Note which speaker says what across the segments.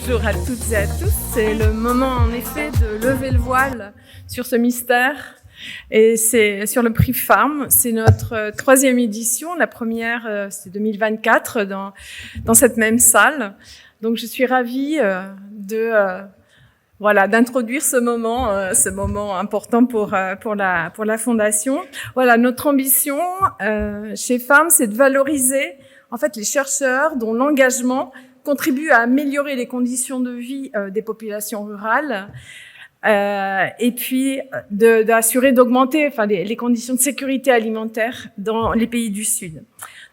Speaker 1: Bonjour à toutes et à tous. C'est le moment en effet de lever le voile sur ce mystère. Et c'est sur le prix Farm. C'est notre troisième édition. La première, c'est 2024 dans cette même salle. Donc je suis ravie d'introduire ce moment important pour la fondation. Voilà, notre ambition chez Farm, c'est de valoriser en fait les chercheurs dont l'engagement contribue à améliorer les conditions de vie des populations rurales et puis d'assurer d'augmenter les conditions de sécurité alimentaire dans les pays du Sud.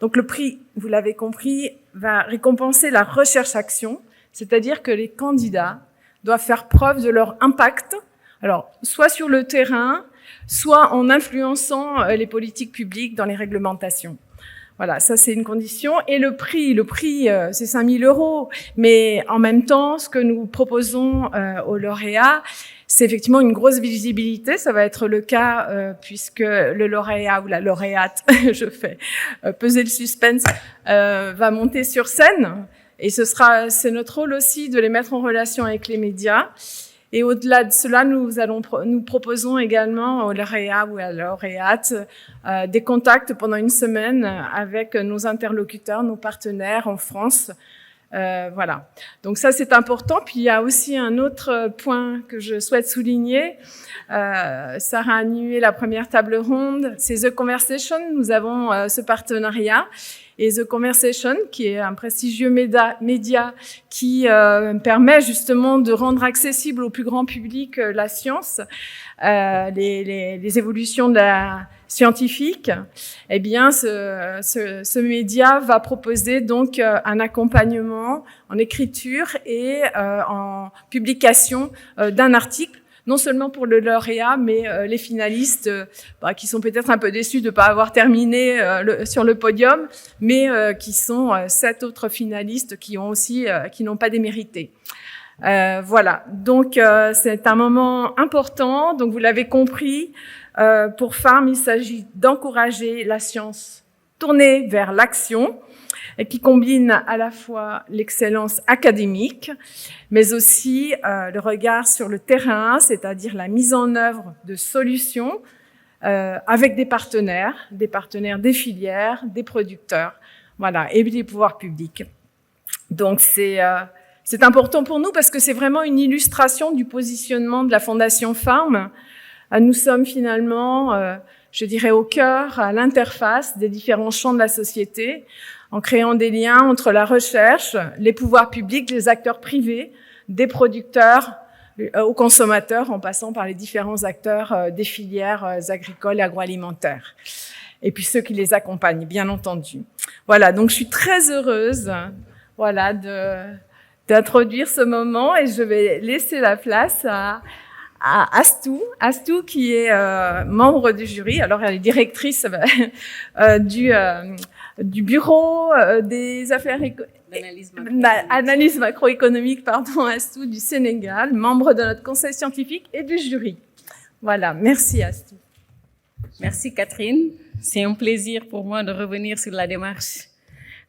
Speaker 1: Donc le prix, vous l'avez compris, va récompenser la recherche-action, c'est-à-dire que les candidats doivent faire preuve de leur impact, alors soit sur le terrain, soit en influençant les politiques publiques dans les réglementations. Voilà, ça c'est une condition. Et le prix, c'est 5 000 €. Mais en même temps, ce que nous proposons aux lauréats, c'est effectivement une grosse visibilité. Ça va être le cas puisque le lauréat ou la lauréate, je fais peser le suspense, va monter sur scène. Et c'est notre rôle aussi de les mettre en relation avec les médias. Et au-delà de cela, nous proposons également aux lauréats ou à la lauréate des contacts pendant une semaine avec nos interlocuteurs, nos partenaires en France. Voilà. Donc ça, c'est important. Puis il y a aussi un autre point que je souhaite souligner. Sarah a animé la première table ronde. C'est The Conversation. Nous avons ce partenariat. Et The Conversation, qui est un prestigieux média qui permet justement de rendre accessible au plus grand public la science, les évolutions de la scientifique, eh bien, ce média va proposer donc un accompagnement en écriture et en publication d'un article, non seulement pour le lauréat, mais les finalistes qui sont peut-être un peu déçus de ne pas avoir terminé sur le podium, mais qui sont 7 autres finalistes qui n'ont pas démérité. Voilà, donc c'est un moment important. Donc vous l'avez compris, pour Farm, il s'agit d'encourager la science tournée vers l'action, et qui combine à la fois l'excellence académique, mais aussi le regard sur le terrain, c'est-à-dire la mise en œuvre de solutions avec des partenaires des filières, des producteurs, voilà, et des pouvoirs publics. Donc c'est important pour nous parce que c'est vraiment une illustration du positionnement de la Fondation Farm. Nous sommes finalement, je dirais, au cœur, à l'interface des différents champs de la société, en créant des liens entre la recherche, les pouvoirs publics, les acteurs privés, des producteurs aux consommateurs, en passant par les différents acteurs des filières agricoles et agroalimentaires. Et puis ceux qui les accompagnent, bien entendu. Voilà, donc je suis très heureuse, voilà, d'introduire ce moment et je vais laisser la place à Astou qui est membre du jury. Alors elle est directrice du bureau des affaires analyse macroéconomique, Astou du Sénégal, membre de notre conseil scientifique et du jury. Voilà, merci Astou.
Speaker 2: Merci Catherine. C'est un plaisir pour moi de revenir sur la démarche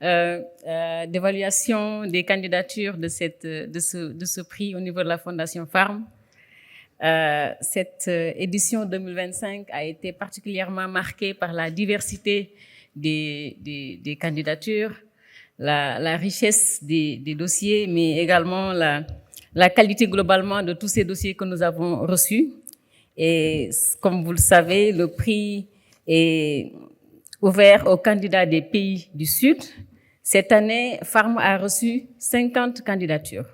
Speaker 2: d'évaluation des candidatures de ce prix au niveau de la Fondation Farm. Cette édition 2025 a été particulièrement marquée par la diversité des candidatures, la richesse des dossiers, mais également la qualité globalement de tous ces dossiers que nous avons reçus. Et comme vous le savez, le prix est ouvert aux candidats des pays du Sud. Cette année, Farm a reçu 50 candidatures.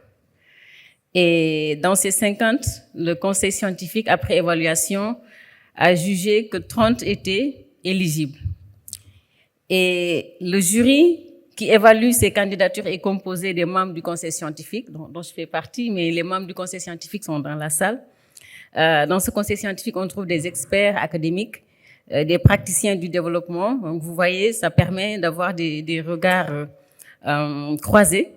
Speaker 2: Et dans ces 50, le conseil scientifique, après évaluation, a jugé que 30 étaient éligibles. Et le jury qui évalue ces candidatures est composé des membres du conseil scientifique, dont je fais partie, mais les membres du conseil scientifique sont dans la salle. Dans ce conseil scientifique, on trouve des experts académiques, des praticiens du développement. Donc, vous voyez, ça permet d'avoir des regards croisés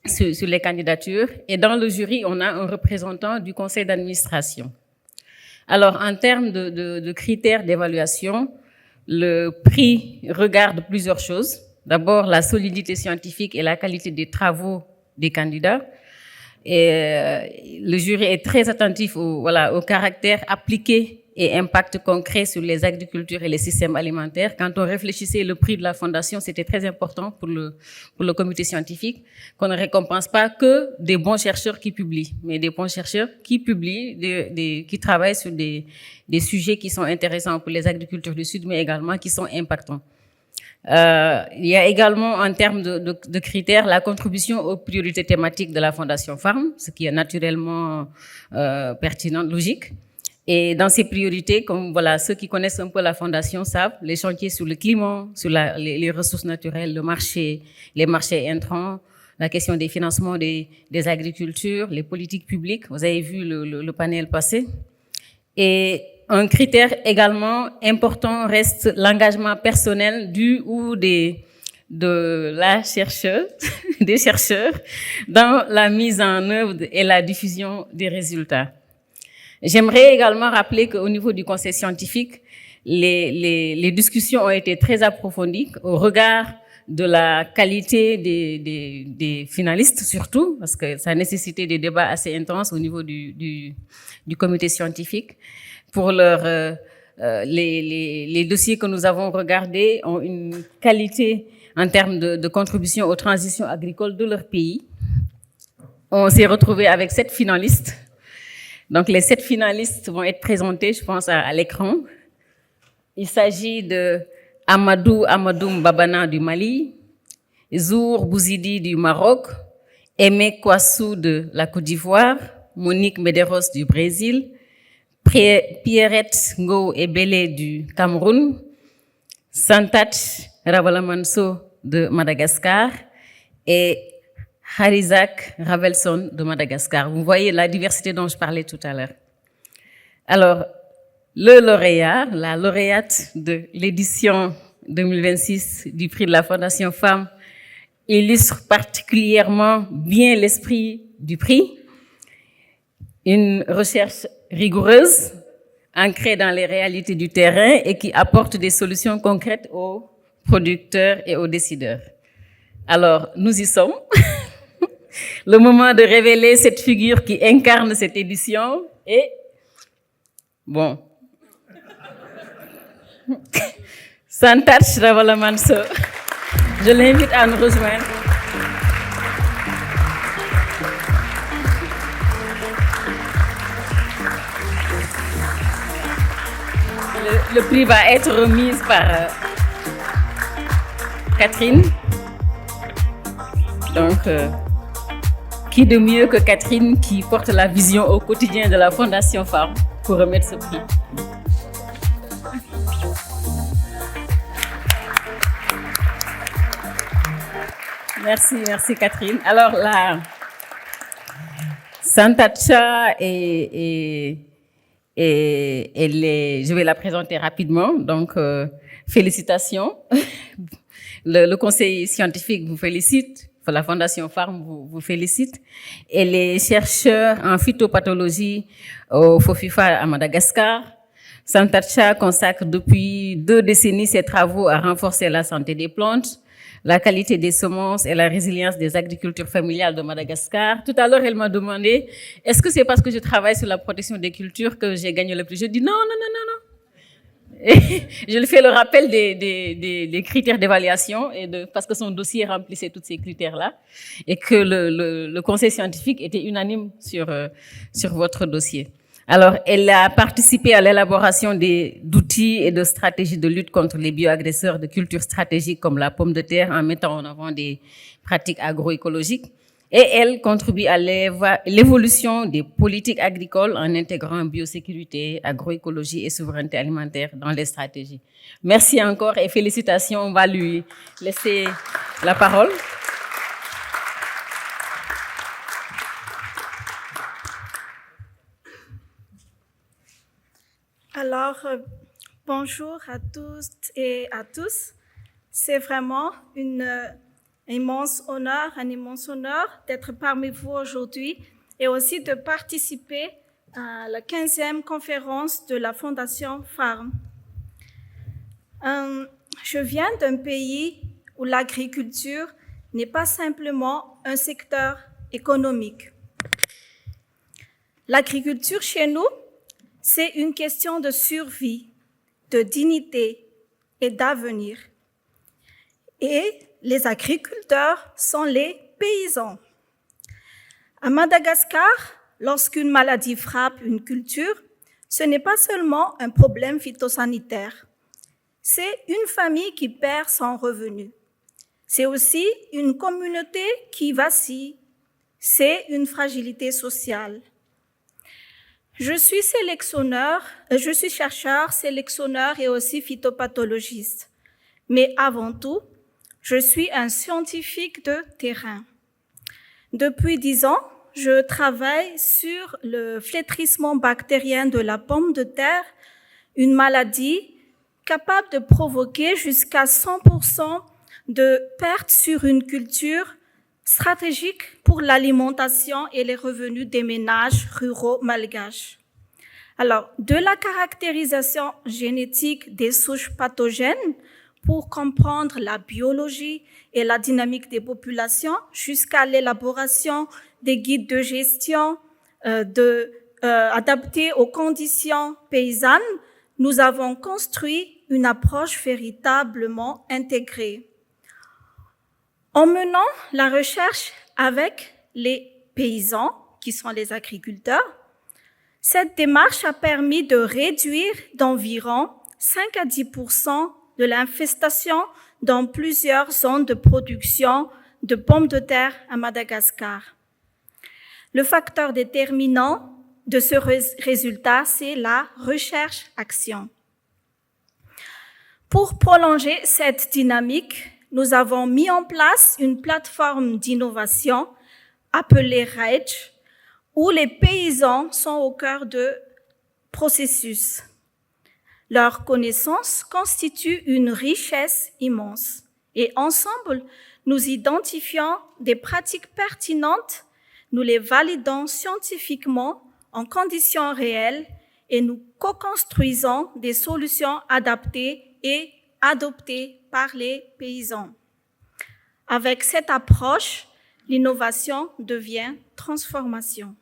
Speaker 2: sur les candidatures. Et dans le jury, on a un représentant du conseil d'administration. Alors, en termes de critères d'évaluation, le prix regarde plusieurs choses. D'abord, la solidité scientifique et la qualité des travaux des candidats. Et le jury est très attentif au caractère appliqué et impact concret sur les agricultures et les systèmes alimentaires. Quand on réfléchissait le prix de la fondation, c'était très important pour le comité scientifique qu'on ne récompense pas que des bons chercheurs qui publient, mais des bons chercheurs qui publient, qui travaillent sur des sujets qui sont intéressants pour les agricultures du Sud, mais également qui sont impactants. Il y a également, en termes de critères, la contribution aux priorités thématiques de la Fondation Farm, ce qui est naturellement pertinent, logique. Et dans ces priorités, comme voilà, ceux qui connaissent un peu la Fondation savent, les chantiers sur le climat, sur les ressources naturelles, le marché, les marchés intrants, la question des financements des agricultures, les politiques publiques. Vous avez vu le panel passer. Et un critère également important reste l'engagement personnel de la chercheuse, des chercheurs dans la mise en œuvre et la diffusion des résultats. J'aimerais également rappeler qu'au niveau du conseil scientifique, les discussions ont été très approfondies au regard de la qualité des finalistes surtout, parce que ça a nécessité des débats assez intenses au niveau du comité scientifique. Pour les dossiers que nous avons regardés ont une qualité en termes de contribution aux transitions agricoles de leur pays. On s'est retrouvé avec 7 finalistes. Donc, les 7 finalistes vont être présentés, je pense, à l'écran. Il s'agit de Amadou Mbabana du Mali, Zour Bouzidi du Maroc, Aimé Kouassou de la Côte d'Ivoire, Monique Medeiros du Brésil, Pierrette Ngo Ebele du Cameroun, Santach Ravalamanso de Madagascar et Harizak Ravelson de Madagascar. Vous voyez la diversité dont je parlais tout à l'heure. Alors, le lauréat, la lauréate de l'édition 2026 du prix de la Fondation Femmes illustre particulièrement bien l'esprit du prix. Une recherche rigoureuse, ancrée dans les réalités du terrain et qui apporte des solutions concrètes aux producteurs et aux décideurs. Alors, nous y sommes. Le moment de révéler cette figure qui incarne cette édition est, bon, Santach Ravalamanso. Je l'invite à nous rejoindre. Le prix va être remis par Catherine. Donc, qui de mieux que Catherine qui porte la vision au quotidien de la Fondation Farm pour remettre ce prix. Merci Catherine. Alors là, Santacha je vais la présenter rapidement. Donc, félicitations. Le conseil scientifique vous félicite. La Fondation Farm vous félicite. Et les chercheurs en phytopathologie au FOFIFA à Madagascar. Santacha consacre depuis 2 décennies ses travaux à renforcer la santé des plantes, la qualité des semences et la résilience des agricultures familiales de Madagascar. Tout à l'heure, elle m'a demandé, est-ce que c'est parce que je travaille sur la protection des cultures que j'ai gagné le prix? Je dis non. Et je lui fais le rappel des critères d'évaluation parce que son dossier remplissait tous ces critères-là et que le conseil scientifique était unanime sur votre dossier. Alors, elle a participé à l'élaboration d'outils et de stratégies de lutte contre les bioagresseurs de cultures stratégiques comme la pomme de terre en mettant en avant des pratiques agroécologiques. Et elle contribue à l'évolution des politiques agricoles en intégrant biosécurité, agroécologie et souveraineté alimentaire dans les stratégies. Merci encore et félicitations. On va lui laisser la parole.
Speaker 3: Alors, bonjour à tous et à tous. C'est vraiment un immense honneur d'être parmi vous aujourd'hui et aussi de participer à la 15e conférence de la Fondation Farm. Je viens d'un pays où l'agriculture n'est pas simplement un secteur économique. L'agriculture chez nous, c'est une question de survie, de dignité et d'avenir. Et les agriculteurs sont les paysans. À Madagascar, lorsqu'une maladie frappe une culture, ce n'est pas seulement un problème phytosanitaire. C'est une famille qui perd son revenu. C'est aussi une communauté qui vacille. C'est une fragilité sociale. Je suis chercheur, sélectionneur et aussi phytopathologiste. Mais avant tout, je suis un scientifique de terrain. Depuis 10 ans, je travaille sur le flétrissement bactérien de la pomme de terre, une maladie capable de provoquer jusqu'à 100% de pertes sur une culture stratégique pour l'alimentation et les revenus des ménages ruraux malgaches. Alors, de la caractérisation génétique des souches pathogènes pour comprendre la biologie et la dynamique des populations, jusqu'à l'élaboration des guides de gestion adaptés aux conditions paysannes, nous avons construit une approche véritablement intégrée. En menant la recherche avec les paysans, qui sont les agriculteurs, cette démarche a permis de réduire d'environ 5 à 10% de l'infestation dans plusieurs zones de production de pommes de terre à Madagascar. Le facteur déterminant de ce résultat, c'est la recherche-action. Pour prolonger cette dynamique, nous avons mis en place une plateforme d'innovation appelée RAGE, où les paysans sont au cœur de processus. Leurs connaissances constituent une richesse immense et ensemble, nous identifions des pratiques pertinentes, nous les validons scientifiquement en conditions réelles et nous co-construisons des solutions adaptées et adoptées par les paysans. Avec cette approche, l'innovation devient transformation.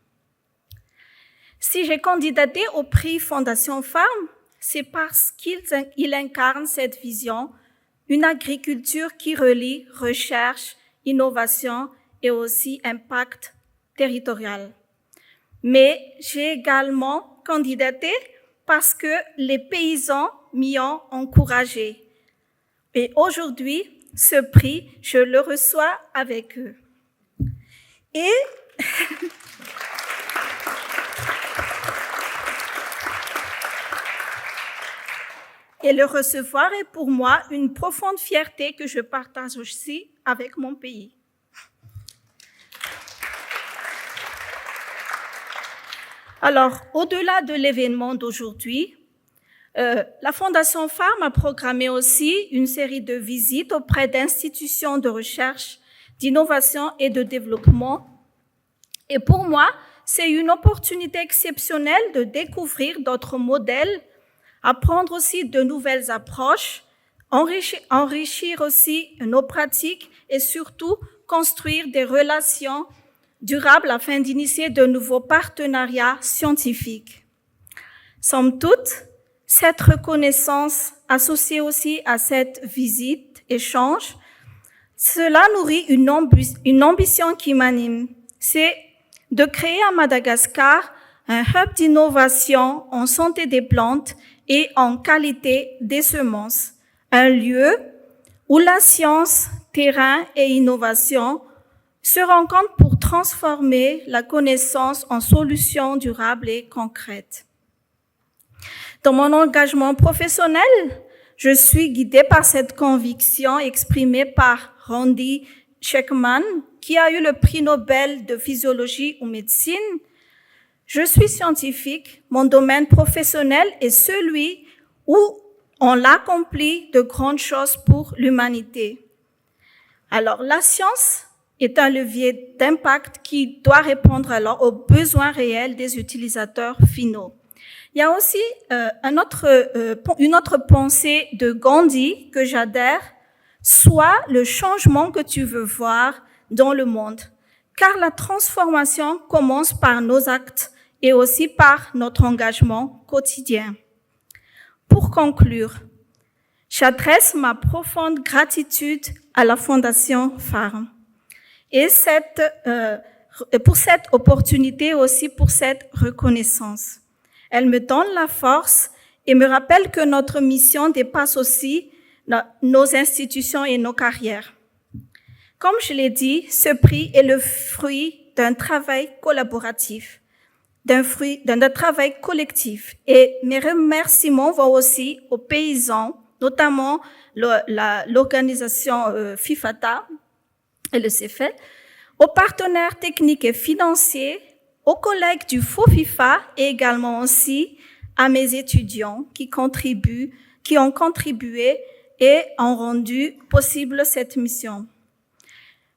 Speaker 3: Si j'ai candidaté au prix Fondation Farm, c'est parce qu'il incarne cette vision, une agriculture qui relie recherche, innovation et aussi impact territorial. Mais j'ai également candidaté parce que les paysans m'y ont encouragé. Et aujourd'hui, ce prix, je le reçois avec eux. Et le recevoir est pour moi une profonde fierté que je partage aussi avec mon pays. Alors, au-delà de l'événement d'aujourd'hui, la Fondation Farm a programmé aussi une série de visites auprès d'institutions de recherche, d'innovation et de développement. Et pour moi, c'est une opportunité exceptionnelle de découvrir d'autres modèles, apprendre aussi de nouvelles approches, enrichir aussi nos pratiques et surtout construire des relations durables afin d'initier de nouveaux partenariats scientifiques. Somme toute, cette reconnaissance associée aussi à cette visite, échange, cela nourrit une ambition qui m'anime. C'est de créer à Madagascar un hub d'innovation en santé des plantes et en qualité des semences, un lieu où la science, terrain et innovation se rencontrent pour transformer la connaissance en solutions durables et concrètes. Dans mon engagement professionnel, je suis guidée par cette conviction exprimée par Randy Sheckman, qui a eu le prix Nobel de physiologie ou médecine. Je suis scientifique, mon domaine professionnel est celui où on accomplit de grandes choses pour l'humanité. Alors, la science est un levier d'impact qui doit répondre alors aux besoins réels des utilisateurs finaux. Il y a aussi une autre pensée de Gandhi que j'adhère, soit le changement que tu veux voir dans le monde, car la transformation commence par nos actes et aussi par notre engagement quotidien. Pour conclure, j'adresse ma profonde gratitude à la Fondation Farm et pour cette opportunité aussi pour cette reconnaissance. Elle me donne la force et me rappelle que notre mission dépasse aussi nos institutions et nos carrières. Comme je l'ai dit, ce prix est le fruit d'un travail collaboratif, d'un travail collectif. Et mes remerciements vont aussi aux paysans, notamment l'organisation FIFATA et le CFL, aux partenaires techniques et financiers, aux collègues du FOFIFA et également aussi à mes étudiants qui ont contribué et ont rendu possible cette mission.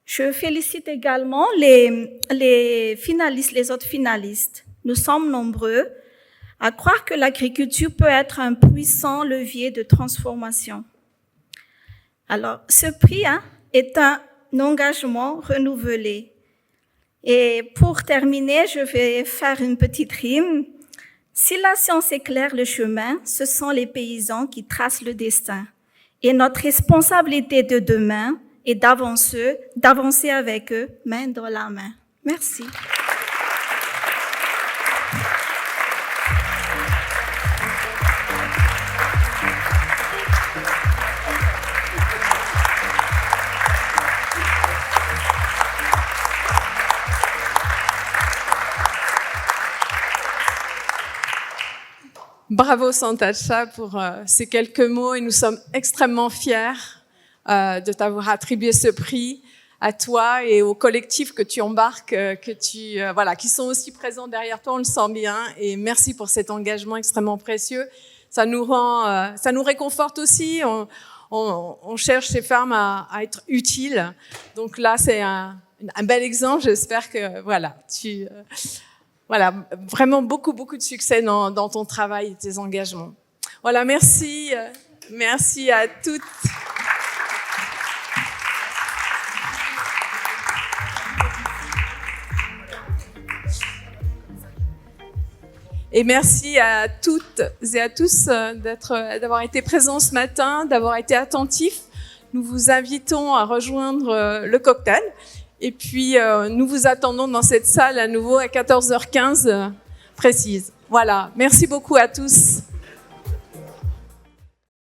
Speaker 3: Je félicite également les finalistes, les autres finalistes. Nous sommes nombreux à croire que l'agriculture peut être un puissant levier de transformation. Alors, ce prix est un engagement renouvelé. Et pour terminer, je vais faire une petite rime. Si la science éclaire le chemin, ce sont les paysans qui tracent le destin. Et notre responsabilité de demain est d'avancer avec eux, main dans la main. Merci.
Speaker 1: Bravo Santacha pour ces quelques mots et nous sommes extrêmement fiers de t'avoir attribué ce prix à toi et au collectif que tu embarques, qui sont aussi présents derrière toi, on le sent bien. Et merci pour cet engagement extrêmement précieux. Ça nous réconforte aussi. On cherche ces femmes à être utiles. Donc là, c'est un bel exemple. J'espère que vraiment beaucoup de succès dans ton travail et tes engagements. Voilà, merci à toutes. Et merci à toutes et à tous d'avoir été présents ce matin, d'avoir été attentifs. Nous vous invitons à rejoindre le cocktail. Et puis, nous vous attendons dans cette salle à nouveau à 14h15 précise. Voilà, merci beaucoup à tous.